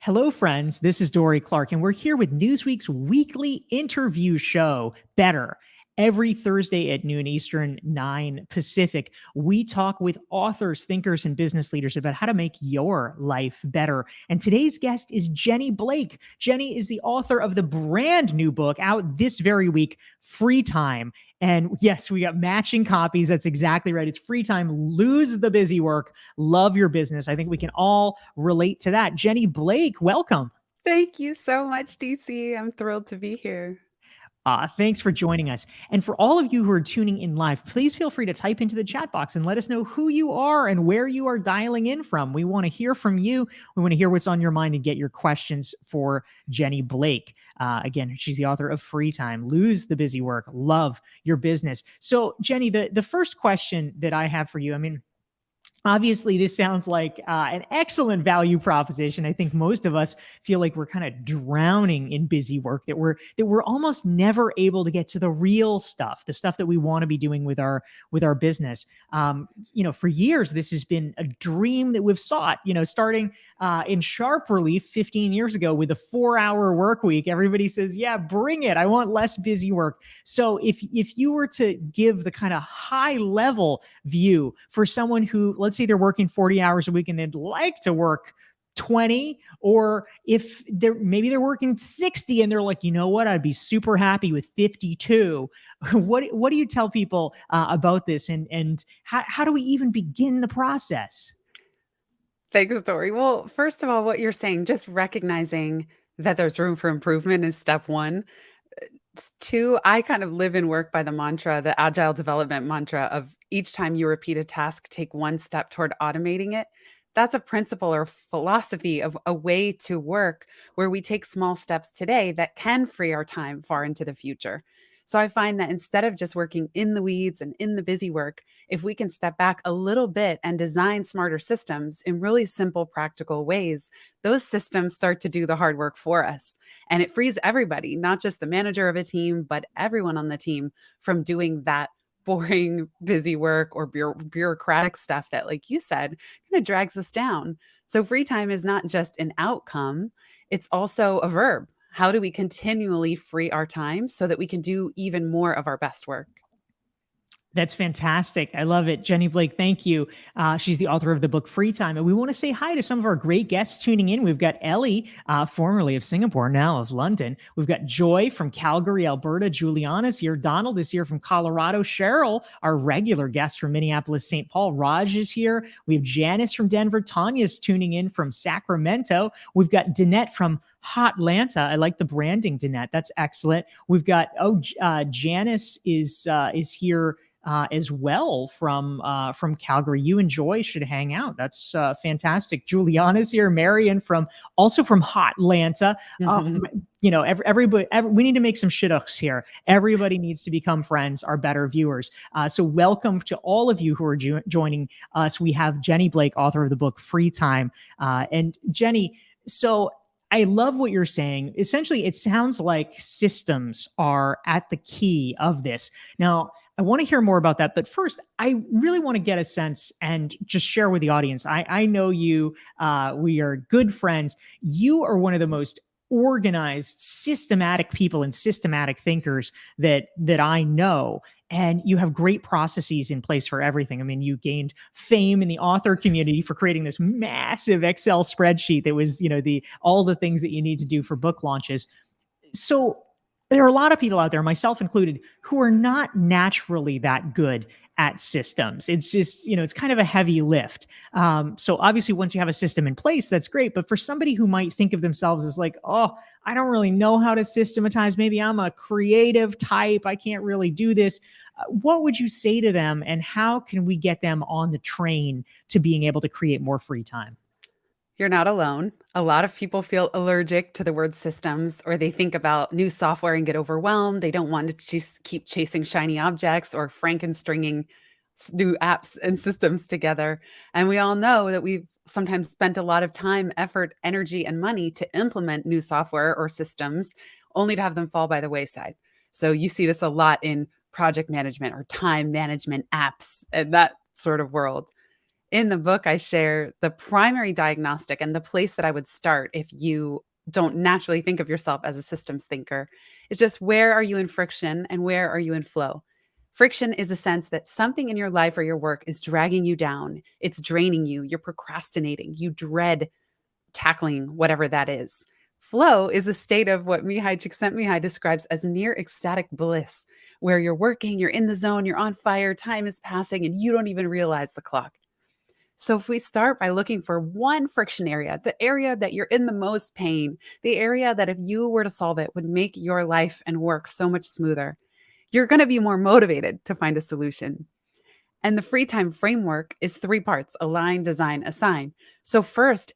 Hello, friends. This is Dorie Clark, and we're here with Newsweek's weekly interview show, Better. Every Thursday at noon Eastern, 9 Pacific, we talk with authors, thinkers, and business leaders about how to make your life better. And today's guest is Jenny Blake. Jenny is the author of the brand new book out this very week, Free Time. And yes, we got matching copies. That's exactly right. It's Free Time. Lose the busy work. Love your business. I think we can all relate to that. Jenny Blake, welcome. Thank you so much, DC. I'm thrilled to be here. Thanks for joining us. And for all of you who are tuning in live, please feel free to type into the chat box and let us know who you are and where you are dialing in from. We want to hear from you. We want to hear what's on your mind and get your questions for Jenny Blake. Again, she's the author of Free Time, Lose the Busy Work, Love Your Business. So, Jenny, the first question that I have for you, obviously, this sounds like an excellent value proposition. I think most of us feel like we're kind of drowning in busy work, that we're almost never able to get to the real stuff, the stuff that we want to be doing with our business. For years, this has been a dream that we've sought. Starting in sharp relief 15 years ago with a 4-hour work week. Everybody says, "Yeah, bring it. I want less busy work." So, if you were to give the kind of high level view for someone who, let's say they're working 40 hours a week and they'd like to work 20, or if they're working 60 and they're like, you know what, I'd be super happy with 52. What do you tell people about this, and how do we even begin the process? Thanks, Dory. Well, first of all, what you're saying, just recognizing that there's room for improvement is step one. Two, I kind of live and work by the mantra, the agile development mantra of each time you repeat a task, take one step toward automating it. That's a principle or philosophy of a way to work where we take small steps today that can free our time far into the future. So I find that instead of just working in the weeds and in the busy work, if we can step back a little bit and design smarter systems in really simple, practical ways, those systems start to do the hard work for us. And it frees everybody, not just the manager of a team, but everyone on the team from doing that boring, busy work or bureaucratic stuff that, like you said, kind of drags us down. So free time is not just an outcome, it's also a verb. How do we continually free our time so that we can do even more of our best work? That's fantastic. I love it. Jenny Blake, thank you. She's the author of the book Free Time. And we want to say hi to some of our great guests tuning in. We've got Ellie, formerly of Singapore, now of London. We've got Joy from Calgary, Alberta. Juliana's here. Donald is here from Colorado. Cheryl, our regular guest from Minneapolis, St. Paul. Raj is here. We have Janice from Denver. Tanya's tuning in from Sacramento. We've got Danette from Hotlanta. I like the branding, Danette. That's excellent. We've got, Janice is here as well from Calgary. You and Joy should hang out. That's fantastic. Juliana's here. Marion also from Hotlanta. Everybody, we need to make some shidduchs here. Everybody needs to become friends, our better viewers. So welcome to all of you who are joining us. We have Jenny Blake, author of the book Free Time. And Jenny, so I love what you're saying. Essentially, it sounds like systems are at the key of this. Now, I want to hear more about that. But first, I really want to get a sense and just share with the audience. I know you, we are good friends. You are one of the most organized, systematic people and systematic thinkers that I know. And you have great processes in place for everything. I mean, you gained fame in the author community for creating this massive Excel spreadsheet that was, all the things that you need to do for book launches. So there are a lot of people out there, myself included, who are not naturally that good at systems. It's just, it's kind of a heavy lift. So obviously, once you have a system in place, that's great. But for somebody who might think of themselves as like, oh, I don't really know how to systematize. Maybe I'm a creative type. I can't really do this. What would you say to them, and how can we get them on the train to being able to create more free time? You're not alone. A lot of people feel allergic to the word systems, or they think about new software and get overwhelmed. They don't want to just keep chasing shiny objects or Frankenstringing new apps and systems together. And we all know that we've sometimes spent a lot of time, effort, energy, and money to implement new software or systems only to have them fall by the wayside. So you see this a lot in project management or time management apps and that sort of world. In the book, I share the primary diagnostic and the place that I would start if you don't naturally think of yourself as a systems thinker is just where are you in friction and where are you in flow? Friction is a sense that something in your life or your work is dragging you down. It's draining you. You're procrastinating. You dread tackling whatever that is. Flow is a state of what Mihai Csikszentmihalyi describes as near ecstatic bliss, where you're working, you're in the zone, you're on fire, time is passing, and you don't even realize the clock. So if we start by looking for one friction area, the area that you're in the most pain, the area that if you were to solve it would make your life and work so much smoother, you're going to be more motivated to find a solution. And the free time framework is 3 parts: align, design, assign. So first,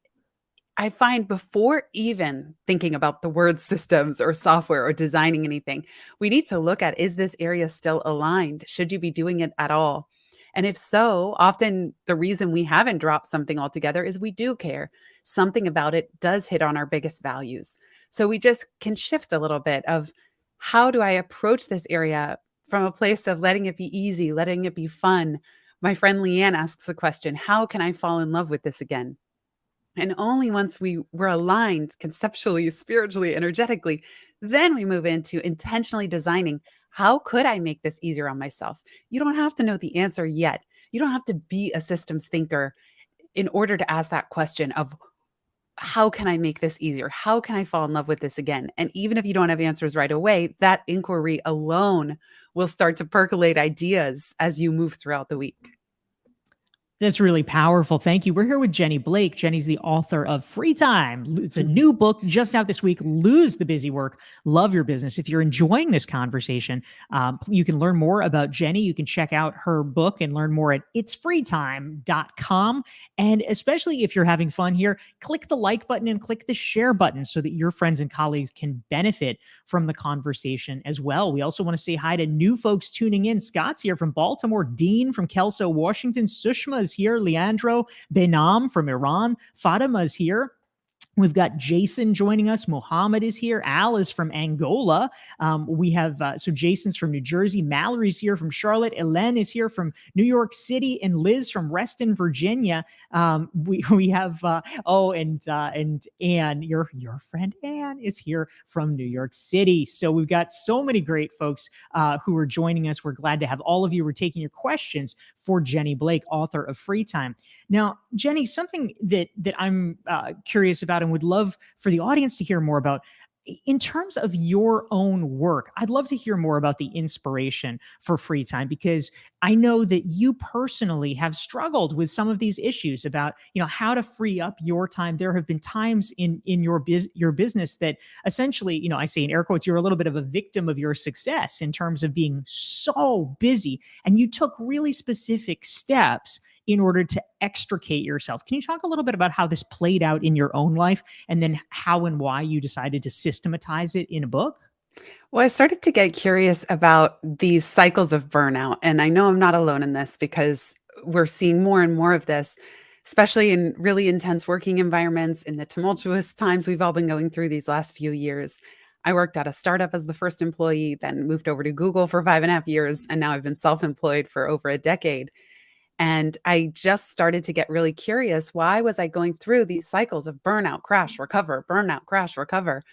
I find before even thinking about the word systems or software or designing anything, we need to look at, is this area still aligned? Should you be doing it at all? And if so, often the reason we haven't dropped something altogether is we do care. Something about it does hit on our biggest values. So we just can shift a little bit of, how do I approach this area from a place of letting it be easy, letting it be fun? My friend Leanne asks the question, how can I fall in love with this again? And only once we were aligned conceptually, spiritually, energetically, then we move into intentionally designing, how could I make this easier on myself? You don't have to know the answer yet. You don't have to be a systems thinker in order to ask that question of, how can I make this easier? How can I fall in love with this again? And even if you don't have answers right away, that inquiry alone will start to percolate ideas as you move throughout the week. That's really powerful. Thank you. We're here with Jenny Blake. Jenny's the author of Free Time. It's a new book just out this week, Lose the Busy Work, Love Your Business. If you're enjoying this conversation, you can learn more about Jenny. You can check out her book and learn more at itsfreetime.com. And especially if you're having fun here, click the like button and click the share button so that your friends and colleagues can benefit from the conversation as well. We also want to say hi to new folks tuning in. Scott's here from Baltimore, Dean from Kelso, Washington, Sushma is here, Leandro Benam from Iran, Fatima is here. We've got Jason joining us. Mohammed is here. Al is from Angola. We have, so Jason's from New Jersey. Mallory's here from Charlotte. Elen is here from New York City. And Liz from Reston, Virginia. We have, and Anne, your friend Anne is here from New York City. So we've got so many great folks who are joining us. We're glad to have all of you. We're taking your questions for Jenny Blake, author of Free Time. Now, Jenny, something that I'm curious about and would love for the audience to hear more about, in terms of your own work, I'd love to hear more about the inspiration for Free Time, because I know that you personally have struggled with some of these issues about, how to free up your time. There have been times in your business that essentially, I say in air quotes, you're a little bit of a victim of your success in terms of being so busy, and you took really specific steps in order to extricate yourself. Can you talk a little bit about how this played out in your own life, and then how and why you decided to systematize it in a book? Well, I started to get curious about these cycles of burnout. And I know I'm not alone in this, because we're seeing more and more of this, especially in really intense working environments, in the tumultuous times we've all been going through these last few years. I worked at a startup as the first employee, then moved over to Google for 5.5 years, and now I've been self-employed for over a decade. And I just started to get really curious. Why was I going through these cycles of burnout, crash, recover, burnout, crash, recover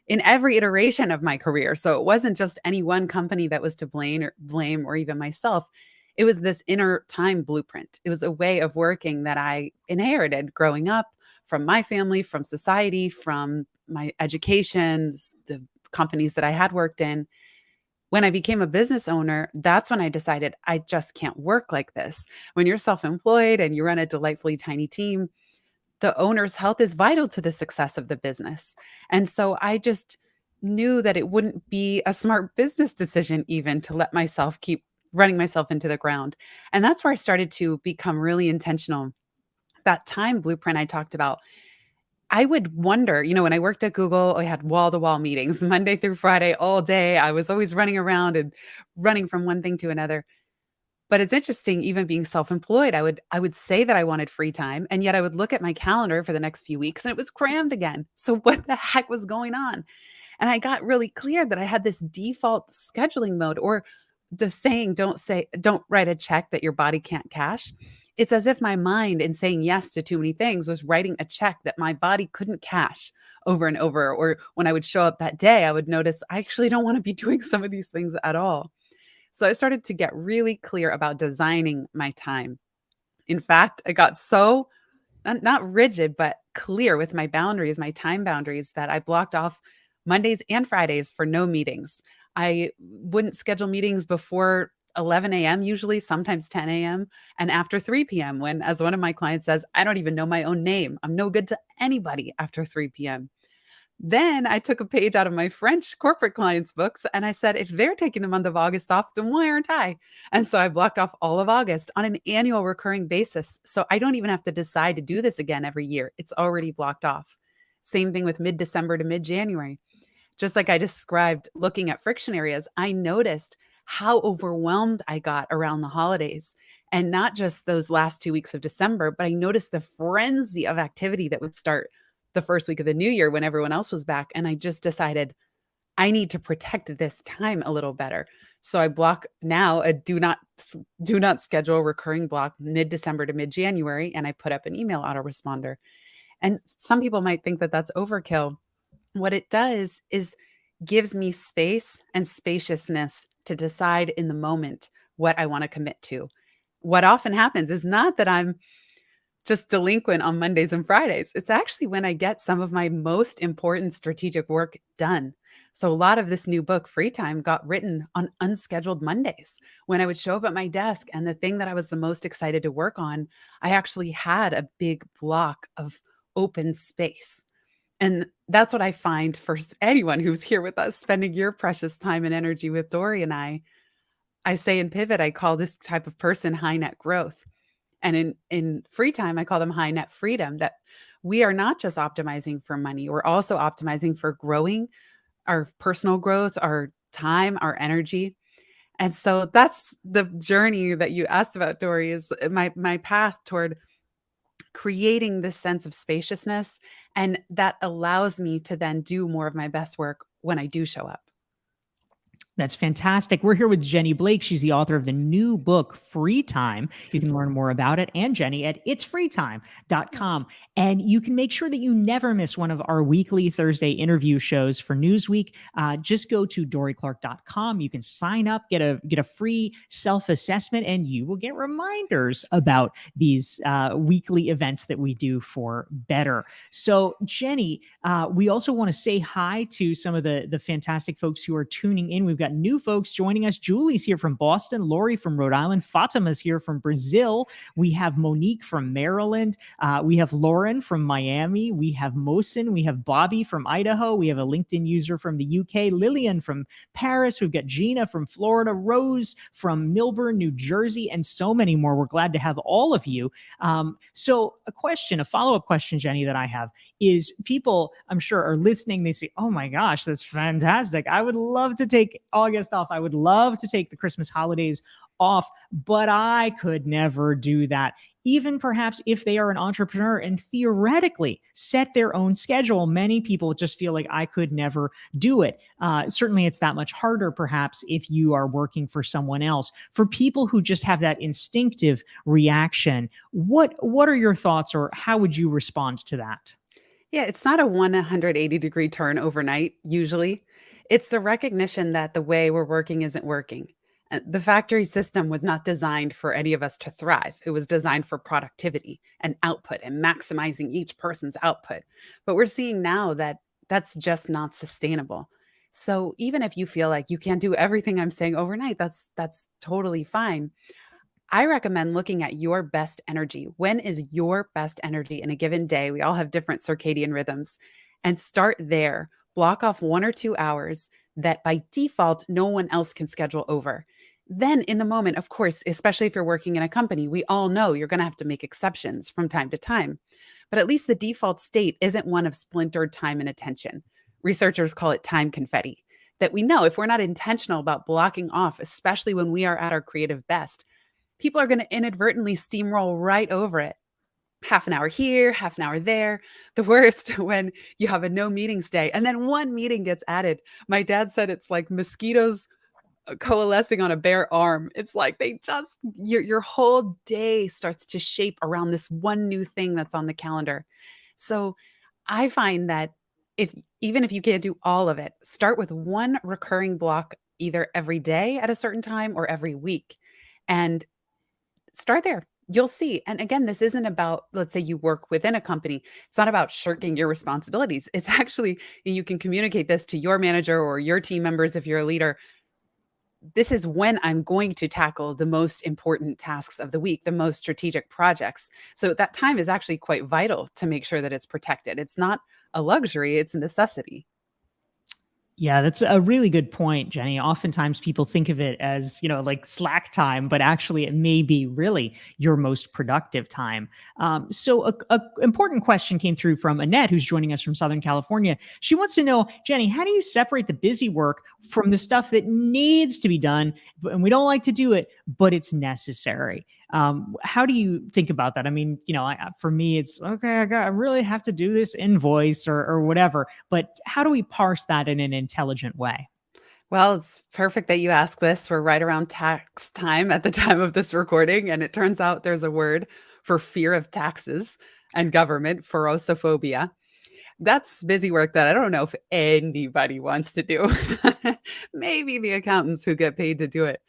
in every iteration of my career? So it wasn't just any one company that was to blame or even myself. It was this inner time blueprint. It was a way of working that I inherited growing up from my family, from society, from my educations, the companies that I had worked in. When I became a business owner, that's when I decided I just can't work like this. When you're self-employed and you run a delightfully tiny team, the owner's health is vital to the success of the business. And so I just knew that it wouldn't be a smart business decision even to let myself keep running myself into the ground. And that's where I started to become really intentional. That time blueprint I talked about, I would wonder, when I worked at Google, I had wall-to-wall meetings Monday through Friday all day. I was always running around and running from one thing to another. But it's interesting, even being self-employed, I would say that I wanted free time, and yet I would look at my calendar for the next few weeks and it was crammed again. So what the heck was going on? And I got really clear that I had this default scheduling mode, or the saying, don't write a check that your body can't cash. It's as if my mind, in saying yes to too many things, was writing a check that my body couldn't cash over and over. Or when I would show up that day, I would notice I actually don't want to be doing some of these things at all. So I started to get really clear about designing my time. In fact, I got so not rigid, but clear with my boundaries, my time boundaries, that I blocked off Mondays and Fridays for no meetings. I wouldn't schedule meetings before 11 a.m., usually, sometimes 10 a.m., and after 3 p.m., when, as one of my clients says, I don't even know my own name. I'm no good to anybody after 3 p.m. Then I took a page out of my French corporate clients' books and I said, if they're taking the month of August off, then why aren't I? And so I blocked off all of August on an annual recurring basis. So I don't even have to decide to do this again every year. It's already blocked off. Same thing with mid December to mid January. Just like I described looking at friction areas, I noticed how overwhelmed I got around the holidays. And not just those last 2 weeks of December, but I noticed the frenzy of activity that would start the first week of the new year when everyone else was back. And I just decided I need to protect this time a little better. So I block now a do not schedule recurring block mid-December to mid-January, and I put up an email autoresponder. And some people might think that that's overkill. What it does is gives me space and spaciousness to decide in the moment what I want to commit to. What often happens is not that I'm just delinquent on Mondays and Fridays. It's actually when I get some of my most important strategic work done. So a lot of this new book, Free Time, got written on unscheduled Mondays when I would show up at my desk and the thing that I was the most excited to work on, I actually had a big block of open space. And that's what I find for anyone who's here with us, spending your precious time and energy with Dorie and I say in Pivot, I call this type of person high net growth. And in Free Time, I call them high net freedom, that we are not just optimizing for money, we're also optimizing for growing our personal growth, our time, our energy. And so that's the journey that you asked about, Dorie, is my path toward creating this sense of spaciousness. And that allows me to then do more of my best work when I do show up. That's fantastic. We're here with Jenny Blake. She's the author of the new book, Free Time. You can learn more about it and Jenny at itsfreetime.com. And you can make sure that you never miss one of our weekly Thursday interview shows for Newsweek. Just go to dorieclark.com. You can sign up, get a free self-assessment, and you will get reminders about these weekly events that we do for Better. So, Jenny, we also want to say hi to some of the fantastic folks who are tuning in. We've got new folks joining us. Julie's here from Boston, Lori from Rhode Island, Fatima's here from Brazil. We have Monique from Maryland. We have Lauren from Miami. We have Mosin. We have Bobby from Idaho. We have a LinkedIn user from the UK, Lillian from Paris. We've got Gina from Florida, Rose from Milburn, New Jersey, and so many more. We're glad to have all of you. So a follow-up question, Jenny, that I have is people, I'm sure, are listening. They say, oh my gosh, that's fantastic. I would love to take August off. I would love to take the Christmas holidays off, but I could never do that. Even perhaps if they are an entrepreneur and theoretically set their own schedule, many people just feel like I could never do it. Certainly it's that much harder perhaps if you are working for someone else. For people who just have that instinctive reaction, what are your thoughts, or how would you respond to that? Yeah, it's not a 180-degree turn overnight, usually. It's the recognition that the way we're working isn't working. The factory system was not designed for any of us to thrive. It was designed for productivity and output and maximizing each person's output. But we're seeing now that that's just not sustainable. So even if you feel like you can't do everything I'm saying overnight, that's totally fine. I recommend looking at your best energy. When is your best energy in a given day? We all have different circadian rhythms, and start there. Block off 1 or 2 hours that by default, no one else can schedule over. Then in the moment, of course, especially if you're working in a company, we all know you're going to have to make exceptions from time to time. But at least the default state isn't one of splintered time and attention. Researchers call it time confetti. That we know if we're not intentional about blocking off, especially when we are at our creative best, people are going to inadvertently steamroll right over it. Half an hour here, half an hour there. The worst when you have a no meetings day and then one meeting gets added. My dad said it's like mosquitoes coalescing on a bare arm. It's like they just your whole day starts to shape around this one new thing that's on the calendar. So I find that if even if you can't do all of it, start with one recurring block either every day at a certain time or every week. And start there. You'll see. And again, this isn't about, let's say you work within a company. It's not about shirking your responsibilities. It's actually, you can communicate this to your manager or your team members if you're a leader. This is when I'm going to tackle the most important tasks of the week, the most strategic projects. So that time is actually quite vital to make sure that it's protected. It's not a luxury, it's a necessity. Yeah, that's a really good point, Jenny. Oftentimes people think of it as, like slack time, but actually it may be really your most productive time. So a important question came through from Annette, who's joining us from Southern California. She wants to know, Jenny, how do you separate the busy work from the stuff that needs to be done, and we don't like to do it, but it's necessary? How do you think about that? I mean, for me, it's okay. I really have to do this invoice or whatever. But how do we parse that in an intelligent way? Well, it's perfect that you ask this. We're right around tax time at the time of this recording. And it turns out there's a word for fear of taxes and government, ferosophobia. That's busy work that I don't know if anybody wants to do. Maybe the accountants who get paid to do it.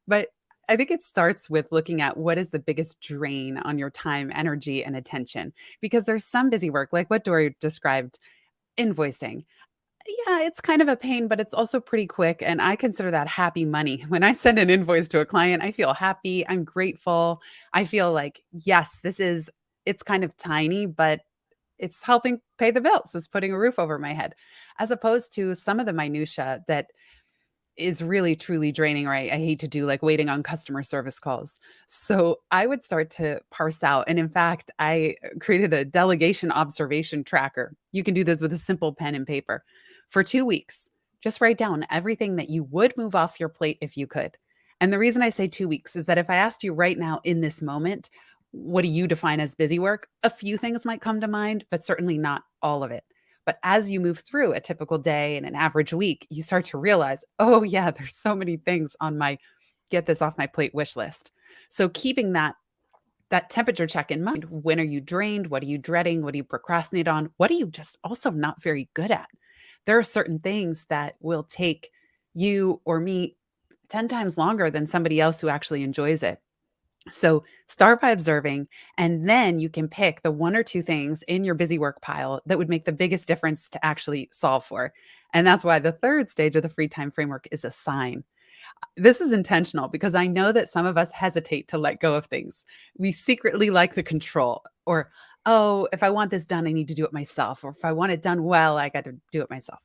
But I think it starts with looking at what is the biggest drain on your time, energy, and attention. Because there's some busy work, like what Dorie described, invoicing. Yeah, it's kind of a pain, but it's also pretty quick. And I consider that happy money. When I send an invoice to a client, I feel happy. I'm grateful. I feel like, yes, it's kind of tiny, but it's helping pay the bills. It's putting a roof over my head, as opposed to some of the minutia that is really truly draining, right? I hate to do like waiting on customer service calls. So I would start to parse out. And in fact, I created a delegation observation tracker. You can do this with a simple pen and paper for 2 weeks. Just write down everything that you would move off your plate if you could. And the reason I say 2 weeks is that if I asked you right now in this moment, what do you define as busy work? A few things might come to mind, but certainly not all of it. But as you move through a typical day and an average week, you start to realize, oh, yeah, there's so many things on my get this off my plate wish list. So keeping that temperature check in mind. When are you drained? What are you dreading? What do you procrastinate on? What are you just also not very good at? There are certain things that will take you or me 10 times longer than somebody else who actually enjoys it. So start by observing, and then you can pick the one or two things in your busy work pile that would make the biggest difference to actually solve for. And that's why the third stage of the free time framework is assign. This is intentional because I know that some of us hesitate to let go of things. We secretly like the control, or, oh, if I want this done, I need to do it myself. Or if I want it done well, I got to do it myself.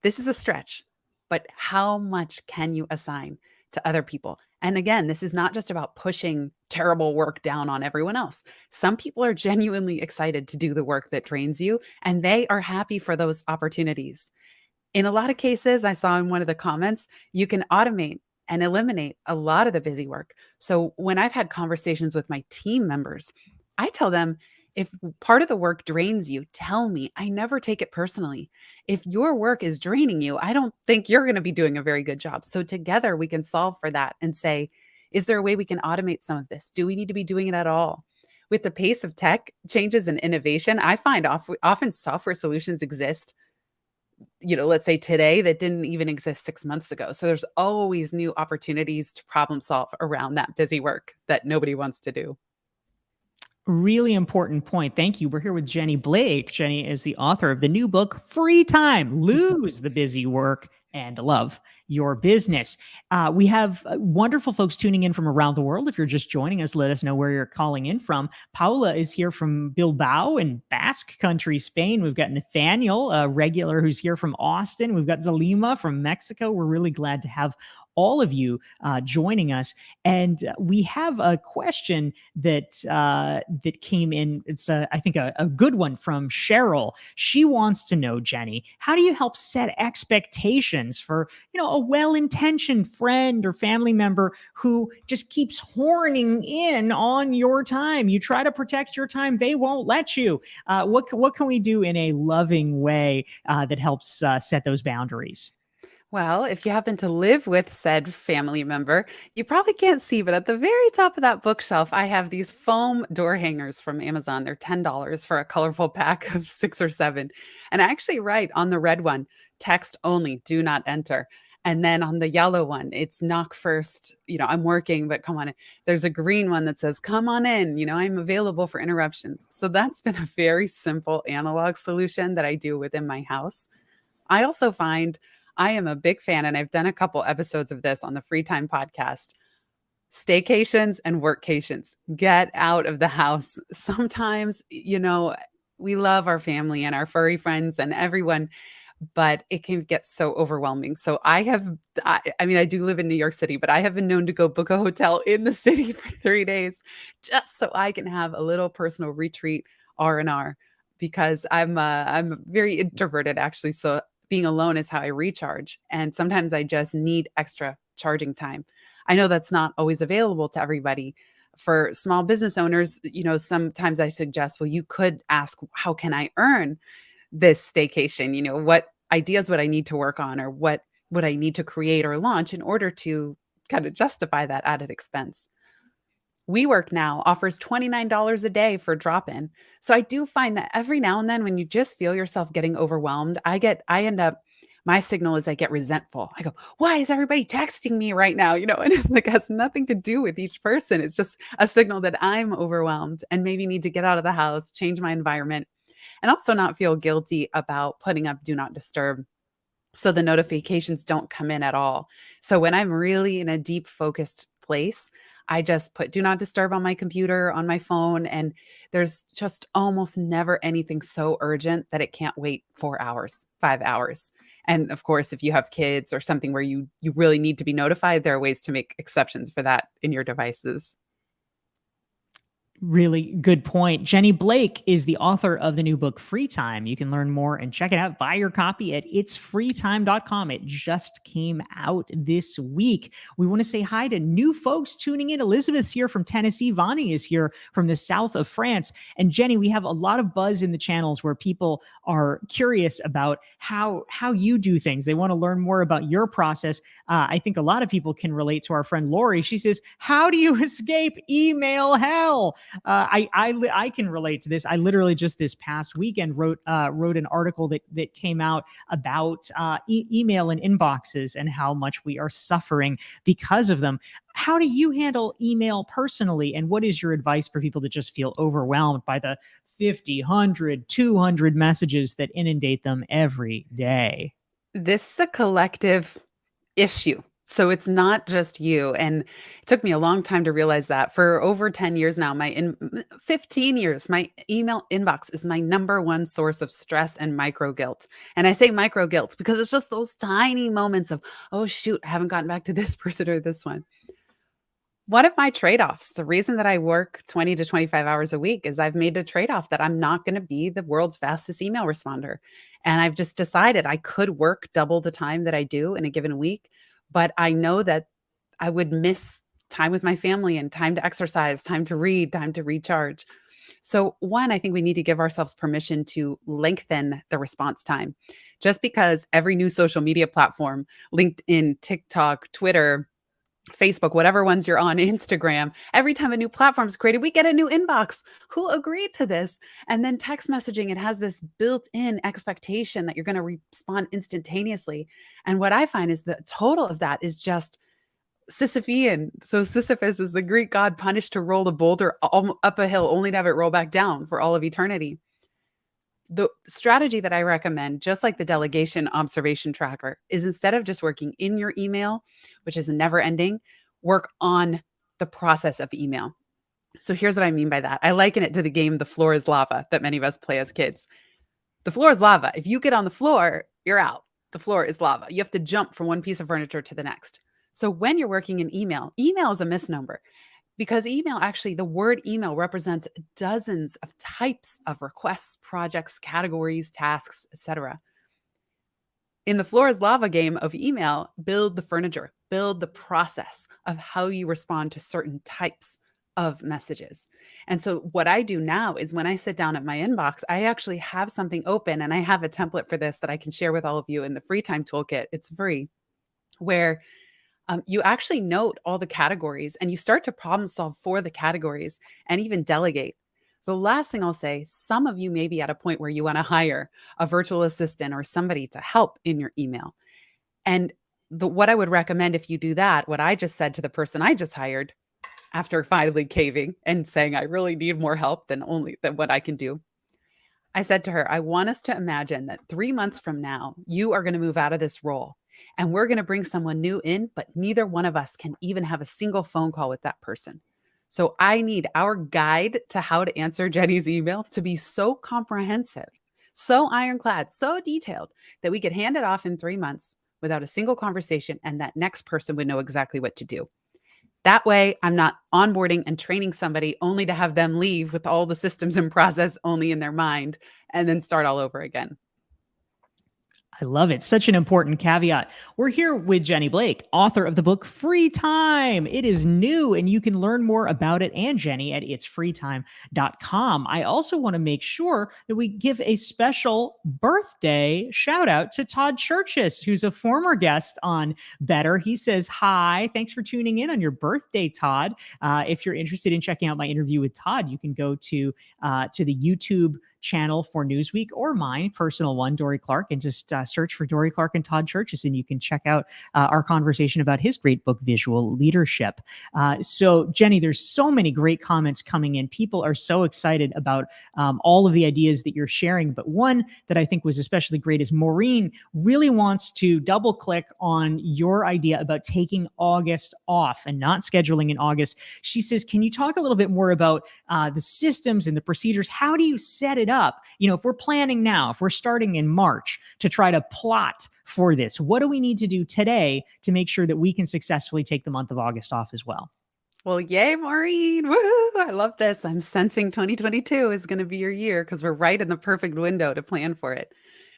This is a stretch, but how much can you assign to other people? And again, this is not just about pushing terrible work down on everyone else. Some people are genuinely excited to do the work that drains you, and they are happy for those opportunities. In a lot of cases, I saw in one of the comments, you can automate and eliminate a lot of the busy work. So when I've had conversations with my team members, I tell them, if part of the work drains you, tell me. I never take it personally. If your work is draining you, I don't think you're going to be doing a very good job. So together we can solve for that and say, is there a way we can automate some of this? Do we need to be doing it at all? With the pace of tech changes and innovation, I find often software solutions exist, let's say today that didn't even exist 6 months ago. So there's always new opportunities to problem solve around that busy work that nobody wants to do. Really important point. Thank you. We're here with Jenny Blake. Jenny is the author of the new book, Free Time, Lose the Busy Work and Love Your Business. We have wonderful folks tuning in from around the world. If you're just joining us, let us know where you're calling in from. Paula is here from Bilbao in Basque Country, Spain. We've got Nathaniel, a regular who's here from Austin. We've got Zalima from Mexico. We're really glad to have all of you joining us. And we have a question that came in. It's, I think, a good one from Cheryl. She wants to know, Jenny, how do you help set expectations for, a well-intentioned friend or family member who just keeps horning in on your time? You try to protect your time, they won't let you. What can we do in a loving way that helps set those boundaries? Well, if you happen to live with said family member, you probably can't see, but at the very top of that bookshelf, I have these foam door hangers from Amazon. They're $10 for a colorful pack of 6 or 7. And I actually write on the red one, text only, do not enter. And then on the yellow one, it's knock first. I'm working, but come on in. There's a green one that says, come on in. I'm available for interruptions. So that's been a very simple analog solution that I do within my house. I also find I am a big fan, and I've done a couple episodes of this on the Free Time podcast. Staycations and workcations. Get out of the house. Sometimes, we love our family and our furry friends and everyone, but it can get so overwhelming. So I do live in New York City, but I have been known to go book a hotel in the city for 3 days just so I can have a little personal retreat, R&R, because I'm very introverted actually. So being alone is how I recharge. And sometimes I just need extra charging time. I know that's not always available to everybody. For small business owners, sometimes I suggest, well, you could ask, how can I earn this staycation? What ideas would I need to work on, or what would I need to create or launch in order to kind of justify that added expense? WeWork now offers $29 a day for drop in. So I do find that every now and then when you just feel yourself getting overwhelmed, my signal is I get resentful. I go, why is everybody texting me right now? And it's like, has nothing to do with each person. It's just a signal that I'm overwhelmed and maybe need to get out of the house, change my environment, and also not feel guilty about putting up do not disturb so the notifications don't come in at all. So when I'm really in a deep focused place, I just put do not disturb on my computer, on my phone, and there's just almost never anything so urgent that it can't wait 4 hours, 5 hours. And of course, if you have kids or something where you really need to be notified, there are ways to make exceptions for that in your devices. Really good point. Jenny Blake is the author of the new book, Free Time. You can learn more and check it out. Buy your copy at itsfreetime.com. It just came out this week. We want to say hi to new folks tuning in. Elizabeth's here from Tennessee. Vani is here from the south of France. And Jenny, we have a lot of buzz in the channels where people are curious about how you do things. They want to learn more about your process. I think a lot of people can relate to our friend Lori. She says, how do you escape email hell? I can relate to this. I literally just this past weekend wrote an article that came out about email and inboxes and how much we are suffering because of them. How do you handle email personally? And what is your advice for people that just feel overwhelmed by the 50, 100, 200 messages that inundate them every day? This is a collective issue. So it's not just you. And it took me a long time to realize that. For over 10 years now, 15 years, my email inbox is my number one source of stress and micro guilt. And I say micro guilt because it's just those tiny moments of, oh, shoot, I haven't gotten back to this person or this one. One of my trade-offs, the reason that I work 20 to 25 hours a week is I've made a trade-off that I'm not going to be the world's fastest email responder. And I've just decided I could work double the time that I do in a given week, but I know that I would miss time with my family and time to exercise, time to read, time to recharge. So, one, I think we need to give ourselves permission to lengthen the response time. Just because every new social media platform, LinkedIn, TikTok, Twitter, Facebook, whatever ones you're on, Instagram, every time a new platform is created, we get a new inbox. Who agreed to this? And then text messaging, it has this built-in expectation that you're going to respond instantaneously. And what I find is the total of that is just Sisyphean. So Sisyphus is the Greek god punished to roll the boulder up a hill only to have it roll back down for all of eternity. The strategy that I recommend, just like the delegation observation tracker, is instead of just working in your email, which is never ending, work on the process of email. So here's what I mean by that. I liken it to the game The Floor is Lava that many of us play as kids. The floor is lava. If you get on the floor, you're out. The floor is lava. You have to jump from one piece of furniture to the next. So when you're working in email is a misnomer. Because the word email represents dozens of types of requests, projects, categories, tasks, etc. In the floor is lava game of email, build the furniture, build the process of how you respond to certain types of messages. And so what I do now is when I sit down at my inbox, I actually have something open, and I have a template for this that I can share with all of you in the free time toolkit. It's free, where you actually note all the categories and you start to problem solve for the categories and even delegate. The last thing I'll say, some of you may be at a point where you want to hire a virtual assistant or somebody to help in your email. And what I would recommend if you do that, what I just said to the person I just hired after finally caving and saying, I really need more help than what I can do. I said to her, I want us to imagine that 3 months from now, you are going to move out of this role and we're going to bring someone new in, but neither one of us can even have a single phone call with that person. So I need our guide to how to answer Jenny's email to be so comprehensive, so ironclad, so detailed that we could hand it off in 3 months without a single conversation, and that next person would know exactly what to do. That way, I'm not onboarding and training somebody only to have them leave with all the systems and process only in their mind and then start all over again. I love it. Such an important caveat. We're here with Jenny Blake, author of the book Free Time. It is new, and you can learn more about it and Jenny at itsfreetime.com. I also want to make sure that we give a special birthday shout out to Todd Churchis, who's a former guest on Better. He says, hi, thanks for tuning in on your birthday, Todd. If you're interested in checking out my interview with Todd, you can go to the YouTube channel for Newsweek or my personal one, Dorie Clark, and just search for Dorie Clark and Todd Churchis, and you can check out our conversation about his great book, Visual Leadership. So, Jenny, there's so many great comments coming in. People are so excited about all of the ideas that you're sharing. But one that I think was especially great is Maureen really wants to double click on your idea about taking August off and not scheduling in August. She says, can you talk a little bit more about the systems and the procedures? How do you set it up? If we're planning now, if we're starting in March to try to plot for this, what do we need to do today to make sure that we can successfully take the month of August off as well? Well, yay, Maureen. Woohoo! I love this. I'm sensing 2022 is going to be your year because we're right in the perfect window to plan for it.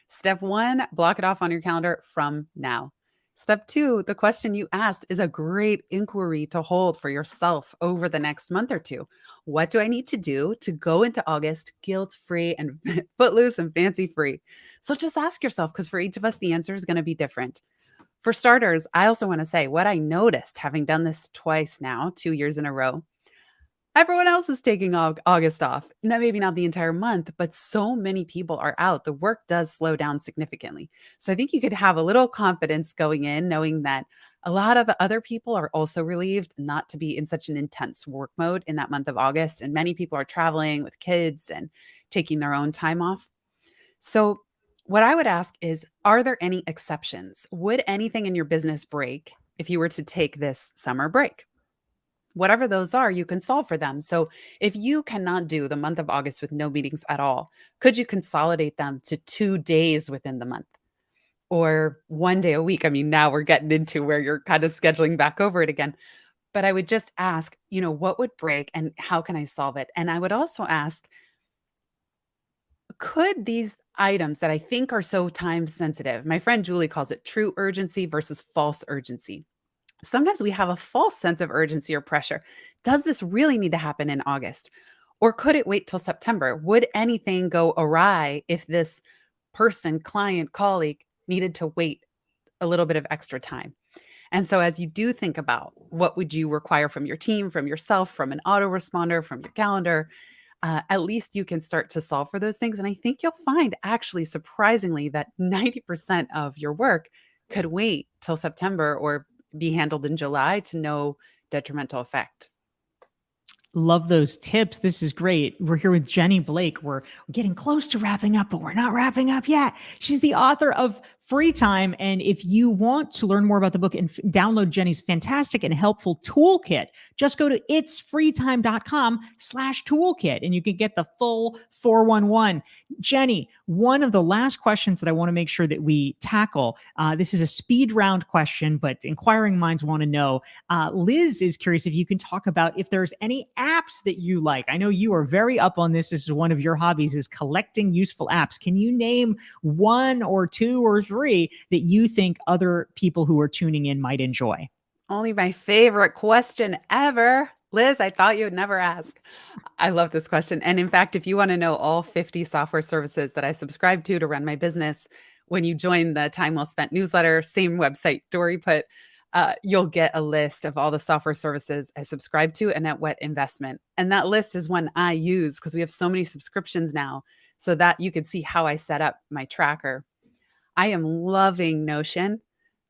Step 1, block it off on your calendar from now. Step 2, the question you asked is a great inquiry to hold for yourself over the next month or two. What do I need to do to go into August guilt-free and footloose and fancy-free? So just ask yourself, because for each of us, the answer is going to be different. For starters, I also want to say what I noticed having done this twice now, 2 years in a row. Everyone else is taking August off. Now, maybe not the entire month, but so many people are out. The work does slow down significantly. So I think you could have a little confidence going in, knowing that a lot of other people are also relieved not to be in such an intense work mode in that month of August. And many people are traveling with kids and taking their own time off. So what I would ask is, are there any exceptions? Would anything in your business break if you were to take this summer break? Whatever those are, you can solve for them. So if you cannot do the month of August with no meetings at all, could you consolidate them to 2 days within the month or 1 day a week? I mean, now we're getting into where you're kind of scheduling back over it again. But I would just ask, what would break and how can I solve it? And I would also ask, could these items that I think are so time sensitive, my friend Julie calls it true urgency versus false urgency. Sometimes we have a false sense of urgency or pressure. Does this really need to happen in August? Or could it wait till September? Would anything go awry if this person, client, colleague needed to wait a little bit of extra time? And so as you do think about what would you require from your team, from yourself, from an autoresponder, from your calendar, at least you can start to solve for those things. And I think you'll find actually surprisingly that 90% of your work could wait till September or be handled in July to no detrimental effect. Love those tips. This is great. We're here with Jenny Blake. We're getting close to wrapping up, but we're not wrapping up yet. She's the author of Free Time. And if you want to learn more about the book and download Jenny's fantastic and helpful toolkit, just go to itsfreetime.com/toolkit and you can get the full 411. Jenny, one of the last questions that I want to make sure that we tackle, this is a speed round question, but inquiring minds want to know. Liz is curious if you can talk about if there's any apps that you like. I know you are very up on this. This is one of your hobbies, is collecting useful apps. Can you name 1 or 2 or 3 that you think other people who are tuning in might enjoy? Only my favorite question ever. Liz, I thought you would never ask. I love this question. And in fact, if you want to know all 50 software services that I subscribe to run my business, when you join the Time Well Spent newsletter, same website Dorie put, you'll get a list of all the software services I subscribe to and at what investment. And that list is one I use because we have so many subscriptions now, so that you can see how I set up my tracker. I am loving Notion.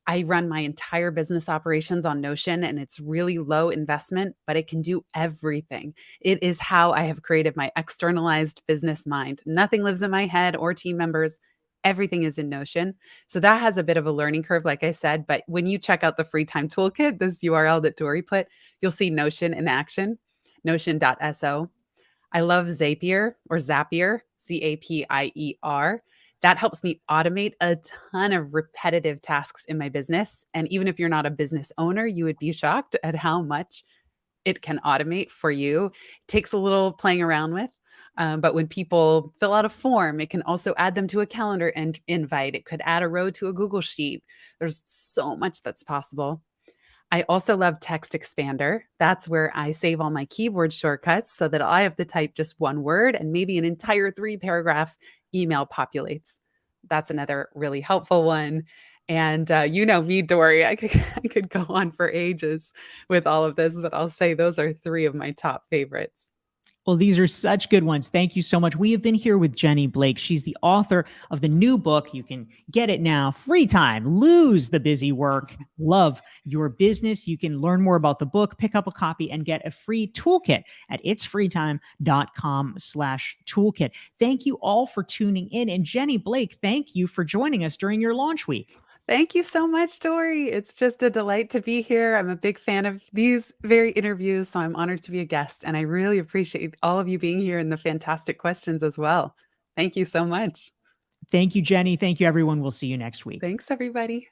I run my entire business operations on Notion, and it's really low investment, but it can do everything. It is how I have created my externalized business mind. Nothing lives in my head or team members. Everything is in Notion. So that has a bit of a learning curve, like I said. But when you check out the free time toolkit, this URL that Dorie put, you'll see Notion in action, notion.so. I love Zapier or Zapier, Zapier. That helps me automate a ton of repetitive tasks in my business. And even if you're not a business owner, you would be shocked at how much it can automate for you. It takes a little playing around with. But when people fill out a form, it can also add them to a calendar and invite. It could add a row to a Google Sheet. There's so much that's possible. I also love Text Expander. That's where I save all my keyboard shortcuts so that I have to type just one word and maybe an entire 3-paragraph email populates. That's another really helpful one. And you know me, Dorie, I could go on for ages with all of this, but I'll say those are 3 of my top favorites. Well, these are such good ones. Thank you so much. We have been here with Jenny Blake. She's the author of the new book. You can get it now. Free Time, Lose the Busy Work, Love Your Business. You can learn more about the book, pick up a copy, and get a free toolkit at itsfreetime.com/toolkit. Thank you all for tuning in. And Jenny Blake, thank you for joining us during your launch week. Thank you so much, Dorie. It's just a delight to be here. I'm a big fan of these very interviews, so I'm honored to be a guest. And I really appreciate all of you being here and the fantastic questions as well. Thank you so much. Thank you, Jenny. Thank you, everyone. We'll see you next week. Thanks, everybody.